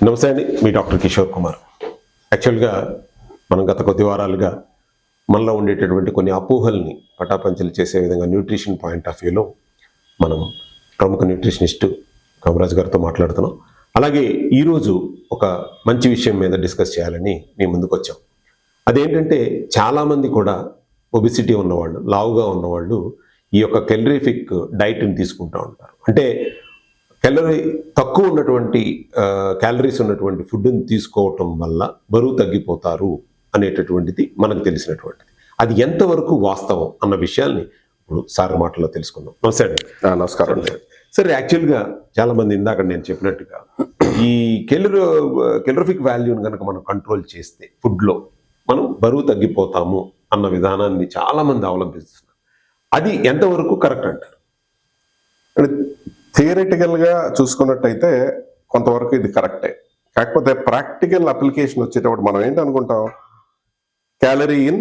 నమస్తే అండి, మీ డాక్టర్ కిషోర్ కుమార్. యాక్చువల్గా మనం గత కొద్ది వారాలుగా మనలో ఉండేటటువంటి కొన్ని అపోహల్ని పటాపంచలు చేసే విధంగా న్యూట్రిషన్ పాయింట్ ఆఫ్ వ్యూలో మనం ప్రముఖ న్యూట్రిషనిస్ట్ కామరాజ్ గారితో మాట్లాడుతున్నాం. అలాగే ఈరోజు ఒక మంచి విషయం మీద డిస్కస్ చేయాలని మేము ముందుకు వచ్చాం. అదేంటంటే చాలామంది కూడా ఒబిసిటీ ఉన్నవాళ్ళు, లావుగా ఉన్నవాళ్ళు ఈ యొక్క కెలరిఫిక్ డైట్ని తీసుకుంటూ ఉంటారు. అంటే తక్కువ ఉన్నటువంటి క్యాలరీస్ ఉన్నటువంటి ఫుడ్ని తీసుకోవటం వల్ల బరువు తగ్గిపోతారు అనేటటువంటిది మనకు తెలిసినటువంటిది. అది ఎంతవరకు వాస్తవం అన్న విషయాల్ని ఇప్పుడు సార్ మాటల్లో తెలుసుకుందాం. నమస్తే అండి. నమస్కారం అండి. సార్, యాక్చువల్గా చాలామంది ఇందాక నేను చెప్పినట్టుగా ఈ కెలరిఫిక్ వాల్యూని కనుక మనం కంట్రోల్ చేస్తే ఫుడ్లో మనం బరువు తగ్గిపోతాము అన్న విధానాన్ని చాలామంది అవలంబిస్తున్నారు. అది ఎంతవరకు కరెక్ట్ అంటారు? థియరిటికల్ గా చూసుకున్నట్టయితే కొంతవరకు ఇది కరెక్టే. కాకపోతే ప్రాక్టికల్ అప్లికేషన్ వచ్చేటప్పుడు మనం ఏంటనుకుంటాం, calorie in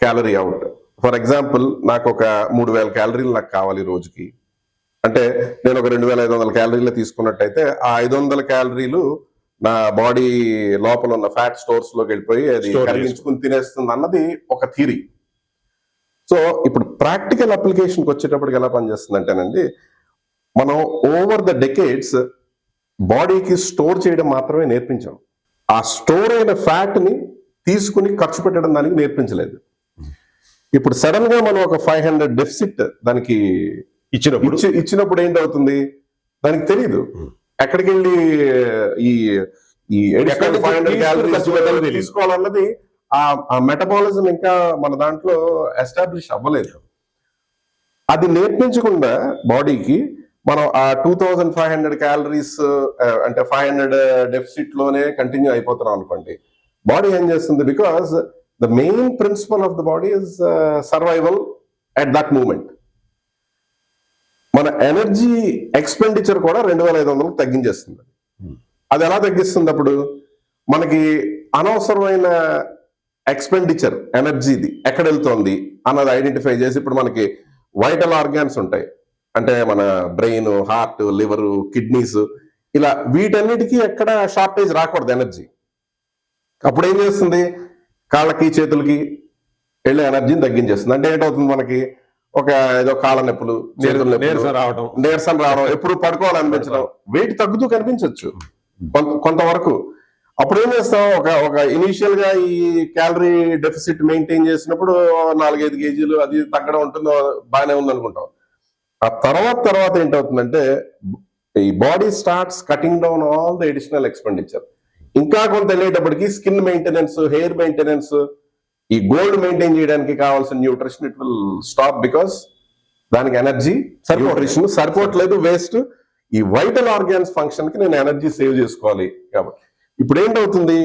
calorie out. For example, నాకు ఒక 3000 క్యాలరీలు నాకు కావాలి రోజుకి. అంటే నేను ఒక 2500 క్యాలరీలు తీసుకున్నట్టయితే ఆ 500 క్యాలరీలు నా బాడీ లోపల ఉన్న ఫ్యాట్ స్టోర్స్ లోకి వెళ్ళిపోయి అది కరిగించుకుని తినేస్తుంది అన్నది ఒక థియరీ. సో ఇప్పుడు ప్రాక్టికల్ అప్లికేషన్కి వచ్చేటప్పటికి ఎలా పనిచేస్తుంది అంటేనండి, మనం ఓవర్ ద డెకేడ్స్ బాడీకి స్టోర్ చేయడం మాత్రమే నేర్పించాం. ఆ స్టోర్ అయిన ఫ్యాట్ ని తీసుకుని ఖర్చు పెట్టడం దానికి నేర్పించలేదు. ఇప్పుడు సడన్ గా మనం ఒక 500 డెఫిసిట్ దానికి ఇచ్చినప్పుడు ఏంటవుతుంది దానికి తెలియదు. ఎక్కడికి వెళ్ళి ఈ 500 క్యాలరీస్ తీసుకోవాలన్నది ఆ మెటబాలిజం ఇంకా మన దాంట్లో ఎస్టాబ్లిష్ అవ్వలేదు. అది నేర్పించకుండా బాడీకి మనం ఆ 2500 క్యాలరీస్ అంటే 500 డెఫిసిట్ లోనే కంటిన్యూ అయిపోతున్నాం అనుకోండి, బాడీ ఏం చేస్తుంది? Because the main principle of the body is survival at that moment. మన ఎనర్జీ ఎక్స్పెండిచర్ కూడా 2500 తగ్గించేస్తుంది. అది ఎలా తగ్గిస్తుంది? అప్పుడు మనకి అనవసరమైన ఎక్స్పెండిచర్ ఎనర్జీది ఎక్కడ వెళ్తోంది అన్నది ఐడెంటిఫై చేసి, ఇప్పుడు మనకి వైటల్ ఆర్గాన్స్ ఉంటాయి, అంటే మన బ్రెయిన్, హార్ట్, లివర్, కిడ్నీస్, ఇలా వీటన్నిటికీ ఎక్కడ షార్టేజ్ రాకూడదు ఎనర్జీ. అప్పుడు ఏం చేస్తుంది? కాళ్ళకి చేతులకి వెళ్ళే ఎనర్జీని తగ్గించేస్తుంది. అంటే ఏంటవుతుంది? మనకి ఒక ఏదో కాళ్ళ నొప్పులు, చేతుల నీరసం రావడం, ఎప్పుడు పడుకోవాలనిపించడం, వెయిట్ తగ్గుతూ కనిపించవచ్చు కొంతవరకు. అప్పుడు ఏం చేస్తాం? ఒక ఇనీషియల్ గా ఈ క్యాలరీ డెఫిసిట్ మెయింటైన్ చేసినప్పుడు 4-5 కేజీలు అది తగ్గడం ఉంటుందో బాగానే ఉంది అనుకుంటాం. ఆ తర్వాత ఏంటవుతుందంటే, ఈ body starts cutting down all the additional expenditure. ఇంకా కొంత వెళ్ళేటప్పటికి స్కిన్ మెయింటెనెన్స్, హెయిర్ మెయింటెనెన్స్, ఈ గోల్డ్ మెయింటైన్ చేయడానికి కావాల్సిన nutrition it will stop. Because దానికి ఎనర్జీ న్యూట్రిషన్ సరిపోవట్లేదు, వేస్ట్. ఈ వైటల్ ఆర్గాన్స్ ఫంక్షన్ కి నేను ఎనర్జీ సేవ్ చేసుకోవాలి కాబట్టి ఇప్పుడు ఏంటవుతుంది?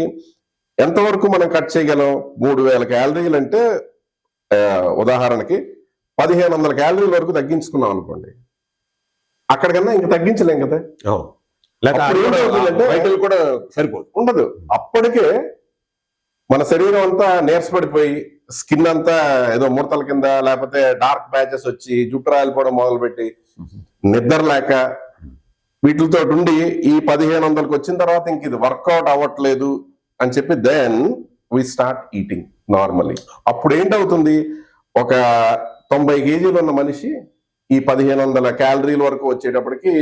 ఎంతవరకు మనం కట్ చేయగలం? 3000 క్యాలరీలు అంటే ఉదాహరణకి 1500 క్యాలరీల వరకు తగ్గించుకున్నాం అనుకోండి, అక్కడికన్నా ఇంకా తగ్గించలేం కదా. కూడా సరిపోదు, ఉండదు. అప్పటికే మన శరీరం అంతా నీరసపడిపోయి, స్కిన్ అంతా ఏదో ముడతల కింద, లేకపోతే డార్క్ ప్యాచెస్ వచ్చి, జుట్టు రాలిపోవడం మొదలుపెట్టి, నిద్ర లేక వీటితో ఉండి ఈ 1500కి వచ్చిన తర్వాత ఇంక ఇది వర్కౌట్ అవ్వట్లేదు అని చెప్పి then we start eating normally. అప్పుడు ఏంటవుతుంది? ఒక 90 కేజీలు ఉన్న మనిషి ఈ 1500 క్యాలరీల వరకు వచ్చేటప్పటికి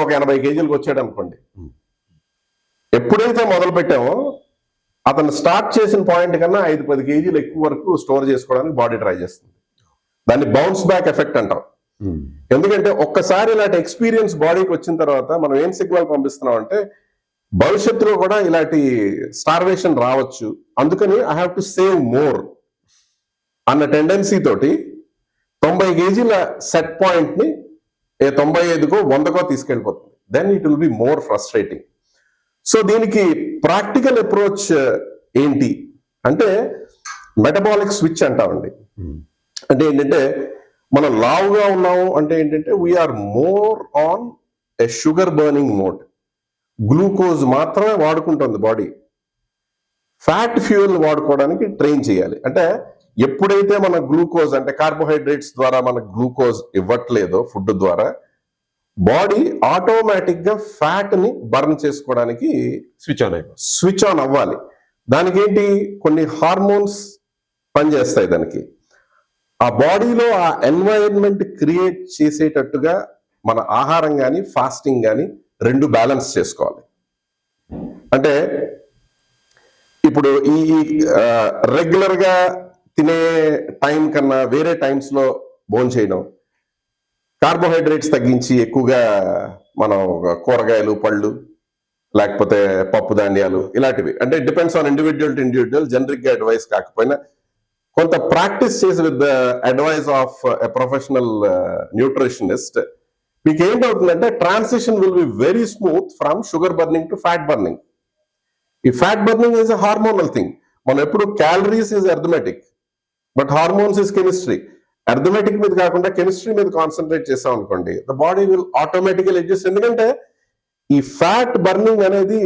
ఒక 80 కేజీలకు వచ్చాడు అనుకోండి. ఎప్పుడైతే మొదలు పెట్టామో అతను స్టార్ట్ చేసిన పాయింట్ కన్నా 5-10 కేజీలు ఎక్కువ వరకు స్టోర్ చేసుకోవడానికి బాడీ ట్రై చేస్తుంది. దాన్ని బౌన్స్ బ్యాక్ ఎఫెక్ట్ అంటాం. ఎందుకంటే ఒక్కసారి ఇలాంటి ఎక్స్పీరియన్స్ బాడీకి వచ్చిన తర్వాత మనం ఏం సిగ్నల్ పంపిస్తున్నాం అంటే, భవిష్యత్తులో కూడా ఇలాంటి స్టార్వేషన్ రావచ్చు, అందుకని I have to save more అన్న టెండెన్సీ తోటి 90 కేజీల సెట్ పాయింట్ ని 95కో 100కో తీసుకెళ్ళిపోతుంది. Then it will be more frustrating. So దీనికి ప్రాక్టికల్ అప్రోచ్ ఏంటి అంటే మెటబాలిక్ స్విచ్ అంటామండి. అంటే ఏంటంటే, మనం లావుగా ఉన్నాము అంటే ఏంటంటే we are more on a sugar burning mode. Glucose మాత్రమే వాడుకుంటుంది బాడీ. ఫ్యాట్ ఫ్యూయల్ వాడుకోవడానికి ట్రైన్ చేయాలి. అంటే ఎప్పుడైతే మన గ్లూకోజ్ అంటే కార్బోహైడ్రేట్స్ ద్వారా మనకు గ్లూకోజ్ ఇవ్వట్లేదో ఫుడ్ ద్వారా, బాడీ ఆటోమేటిక్ గా ఫ్యాట్ ని బర్న్ చేసుకోవడానికి స్విచ్ ఆన్ అయిపోతుంది. స్విచ్ ఆన్ అవ్వాలి. దానికి ఏంటి, కొన్ని హార్మోన్స్ పనిచేస్తాయి దానికి. ఆ బాడీలో ఆ ఎన్వైరన్మెంట్ క్రియేట్ చేసేటట్టుగా మన ఆహారం కానీ ఫాస్టింగ్ కానీ రెండు బ్యాలెన్స్ చేసుకోవాలి. అంటే ఇప్పుడు ఈ రెగ్యులర్ గా తినే టైం కన్నా వేరే టైమ్స్ లో భోజనం చేయడం, కార్బోహైడ్రేట్స్ తగ్గించి ఎక్కువగా మనం కూరగాయలు, పళ్ళు, లేకపోతే పప్పు ధాన్యాలు ఇలాంటివి, అంటే depends on individual to individual, generic గా అడ్వైస్ కాకపోయినా కొంత ప్రాక్టీస్ చేసి with the advice of a professional nutritionist మీకు ఏంటవుతుందంటే transition will be very smooth from sugar burning to fat burning. ఈ fat burning is a hormonal thing. మనం ఎప్పుడు calories is arithmetic, but hormones is chemistry. Arithmetic మీద కాకుండా chemistry మీద concentrate చేసాం అనుకోండి, the body will automatical adjust. ఎందుకంటే ఈ ఫ్యాట్ బర్నింగ్ అనేది